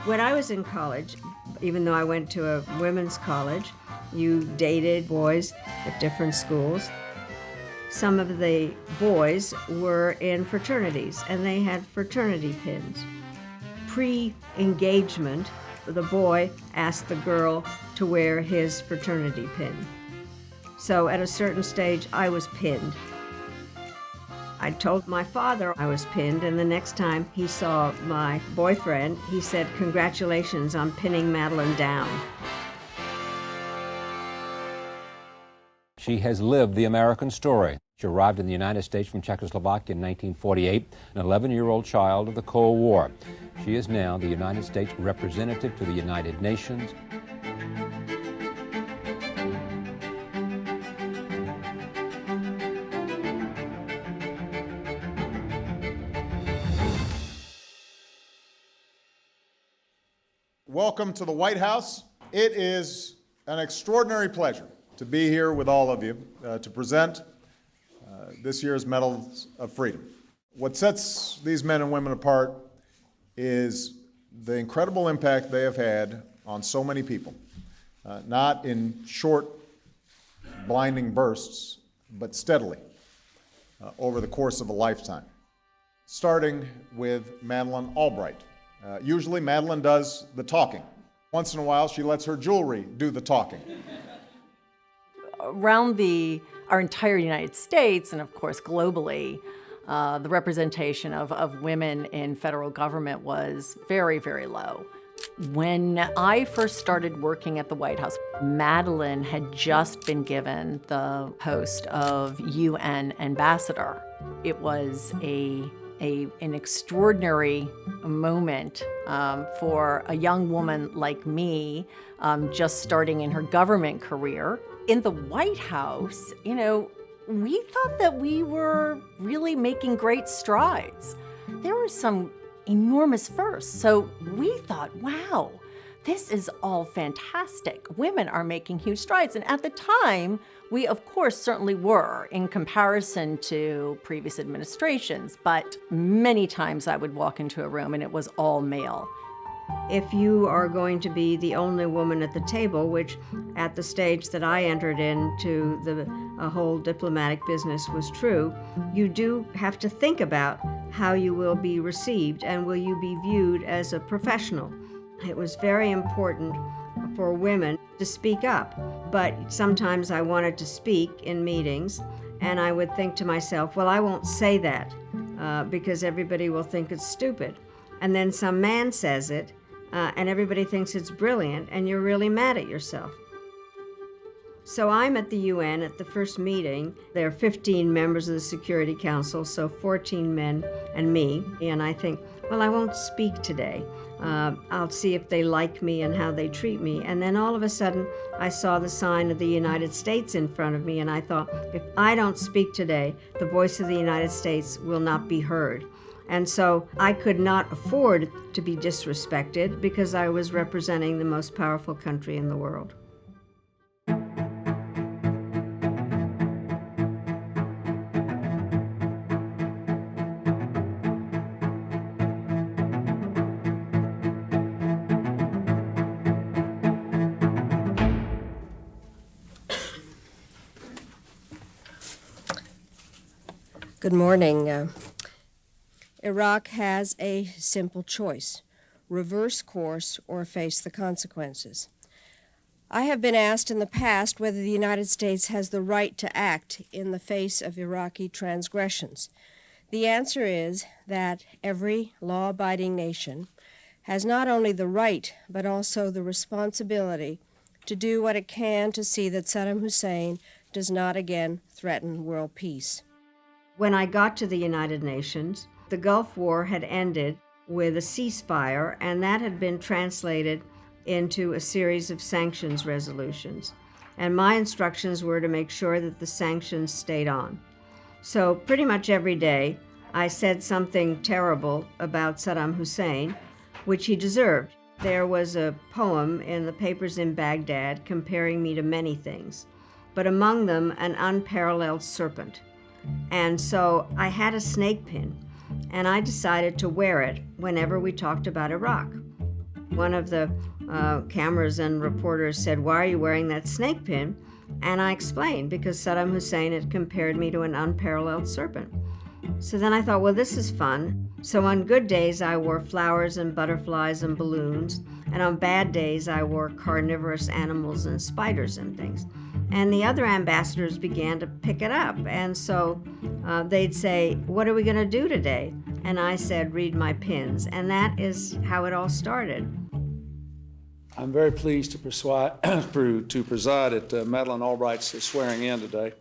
When I was in college, even though I went to a women's college, you dated boys at different schools. Some of the boys were in fraternities, and they had fraternity pins. Pre-engagement, the boy asked the girl to wear his fraternity pin. So at a certain stage, I was pinned. I told my father I was pinned, and the next time he saw my boyfriend, he said, "Congratulations on pinning Madeleine down." She has lived the American story. She arrived in the United States from Czechoslovakia in 1948, an 11-year-old child of the Cold War. She is now the United States representative to the United Nations. Welcome to the White House. It is an extraordinary pleasure to be here with all of you to present this year's Medals of Freedom. What sets these men and women apart is the incredible impact they have had on so many people, not in short, blinding bursts, but steadily over the course of a lifetime, starting with Madeleine Albright. Usually Madeleine does the talking. Once in a while, she lets her jewelry do the talking. Around our entire United States, and of course globally, the representation of women in federal government was very, very low. When I first started working at the White House, Madeleine had just been given the post of UN ambassador. It was an extraordinary moment for a young woman like me, just starting in her government career. In the White House, we thought that we were really making great strides. There were some enormous firsts. So we thought, wow, this is all fantastic. Women are making huge strides. And at the time, we, of course, certainly were in comparison to previous administrations. But many times I would walk into a room and it was all male. If you are going to be the only woman at the table, which at the stage that I entered into the whole diplomatic business was true, you do have to think about how you will be received and will you be viewed as a professional. It was very important for women to speak up, but sometimes I wanted to speak in meetings and I would think to myself, well, I won't say that because everybody will think it's stupid. And then some man says it, and everybody thinks it's brilliant, and you're really mad at yourself. So I'm at the UN at the first meeting. There are 15 members of the Security Council, so 14 men and me. And I think, well, I won't speak today. I'll see if they like me and how they treat me. And then all of a sudden, I saw the sign of the United States in front of me, and I thought, if I don't speak today, the voice of the United States will not be heard. And so I could not afford to be disrespected because I was representing the most powerful country in the world. Good morning. Iraq has a simple choice: reverse course or face the consequences. I have been asked in the past whether the United States has the right to act in the face of Iraqi transgressions. The answer is that every law-abiding nation has not only the right but also the responsibility to do what it can to see that Saddam Hussein does not again threaten world peace. When I got to the United Nations, the Gulf War had ended with a ceasefire, and that had been translated into a series of sanctions resolutions. And my instructions were to make sure that the sanctions stayed on. So pretty much every day, I said something terrible about Saddam Hussein, which he deserved. There was a poem in the papers in Baghdad comparing me to many things, but among them, an unparalleled serpent. And so I had a snake pin, and I decided to wear it whenever we talked about Iraq. One of the cameras and reporters said, "Why are you wearing that snake pin?" And I explained, because Saddam Hussein had compared me to an unparalleled serpent. So then I thought, well, this is fun. So on good days, I wore flowers and butterflies and balloons. And on bad days, I wore carnivorous animals and spiders and things. And the other ambassadors began to pick it up. And so they'd say, "What are we going to do today?" And I said, "Read my pins." And that is how it all started. I'm very pleased to preside at Madeleine Albright's swearing in today.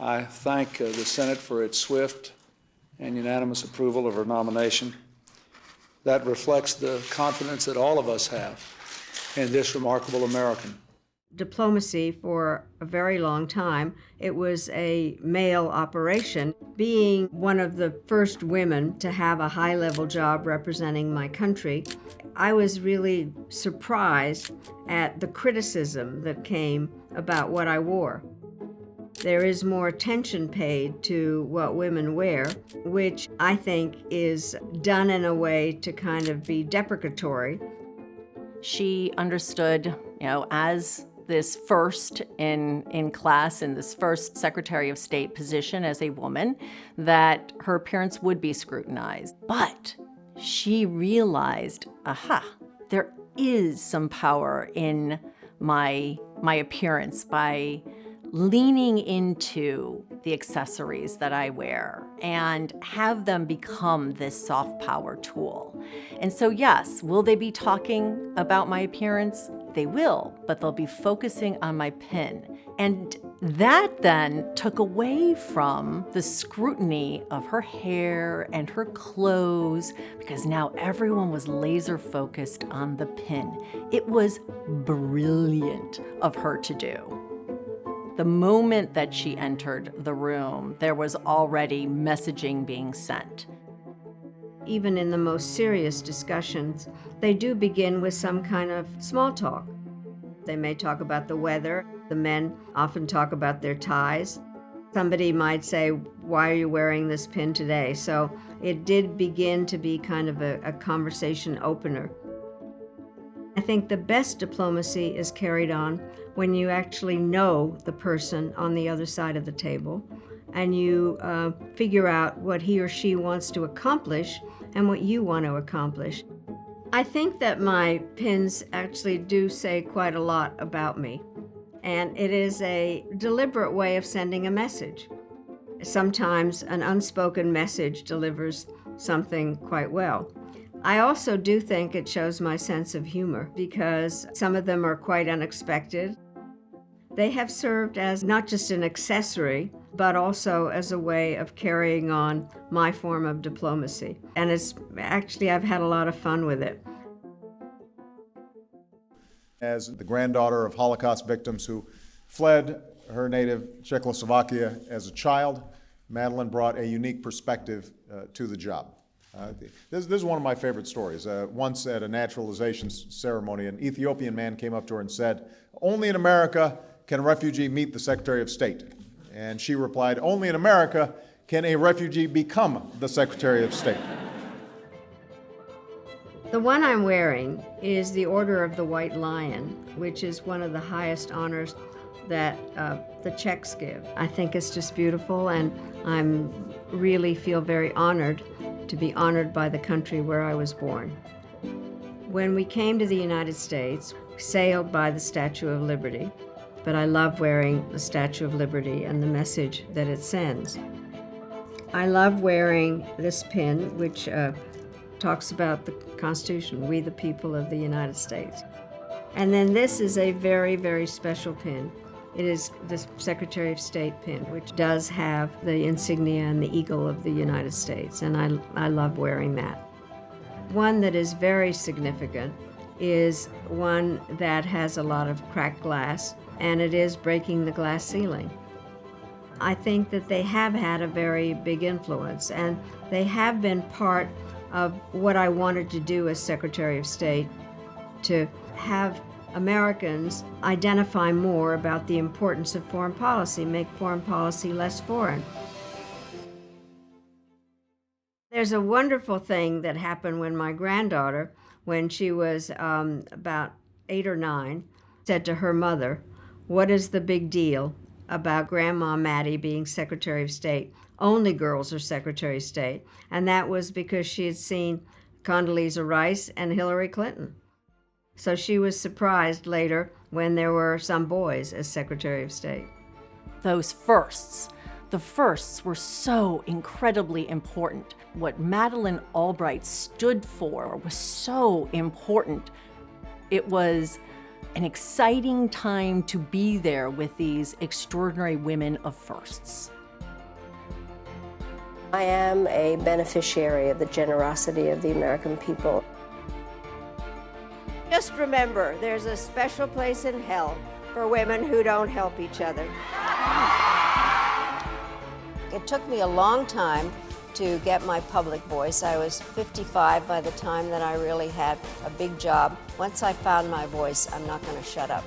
I thank the Senate for its swift and unanimous approval of her nomination. That reflects the confidence that all of us have in this remarkable American. Diplomacy, for a very long time, it was a male operation. Being one of the first women to have a high-level job representing my country, I was really surprised at the criticism that came about what I wore. There is more attention paid to what women wear, which I think is done in a way to kind of be deprecatory. She understood, as this first in class, in this first Secretary of State position as a woman, that her appearance would be scrutinized. But she realized, there is some power in my appearance by leaning into the accessories that I wear and have them become this soft power tool. And so yes, will they be talking about my appearance? They will, but they'll be focusing on my pin. And that then took away from the scrutiny of her hair and her clothes, because now everyone was laser focused on the pin. It was brilliant of her to do. The moment that she entered the room, there was already messaging being sent. Even in the most serious discussions, they do begin with some kind of small talk. They may talk about the weather. The men often talk about their ties. Somebody might say, "Why are you wearing this pin today?" So it did begin to be kind of a conversation opener. I think the best diplomacy is carried on when you actually know the person on the other side of the table and you figure out what he or she wants to accomplish and what you want to accomplish. I think that my pins actually do say quite a lot about me, and it is a deliberate way of sending a message. Sometimes an unspoken message delivers something quite well. I also do think it shows my sense of humor, because some of them are quite unexpected. They have served as not just an accessory, but also as a way of carrying on my form of diplomacy. And I've had a lot of fun with it. As the granddaughter of Holocaust victims who fled her native Czechoslovakia as a child, Madeleine brought a unique perspective to the job. This is one of my favorite stories. Once at a naturalization ceremony, an Ethiopian man came up to her and said, "Only in America can a refugee meet the Secretary of State." And she replied, "Only in America can a refugee become the Secretary of State." The one I'm wearing is the Order of the White Lion, which is one of the highest honors that the Czechs give. I think it's just beautiful, and I really feel very honored to be honored by the country where I was born. When we came to the United States, we sailed by the Statue of Liberty, but I love wearing the Statue of Liberty and the message that it sends. I love wearing this pin, which talks about the Constitution, "We the people of the United States." And then this is a very, very special pin. It is the Secretary of State pin, which does have the insignia and the eagle of the United States, and I love wearing that. One that is very significant is one that has a lot of cracked glass, and it is breaking the glass ceiling. I think that they have had a very big influence, and they have been part of what I wanted to do as Secretary of State, to have Americans identify more about the importance of foreign policy, make foreign policy less foreign. There's a wonderful thing that happened when my granddaughter when she was about 8 or 9, said to her mother, "What is the big deal about Grandma Mattie being Secretary of State? Only girls are Secretary of State." And that was because she had seen Condoleezza Rice and Hillary Clinton. So she was surprised later when there were some boys as Secretary of State. Those firsts, the firsts were so incredibly important. What Madeleine Albright stood for was so important. It was an exciting time to be there with these extraordinary women of firsts. I am a beneficiary of the generosity of the American people. Just remember, there's a special place in hell for women who don't help each other. It took me a long time to get my public voice. I was 55 by the time that I really had a big job. Once I found my voice, I'm not going to shut up.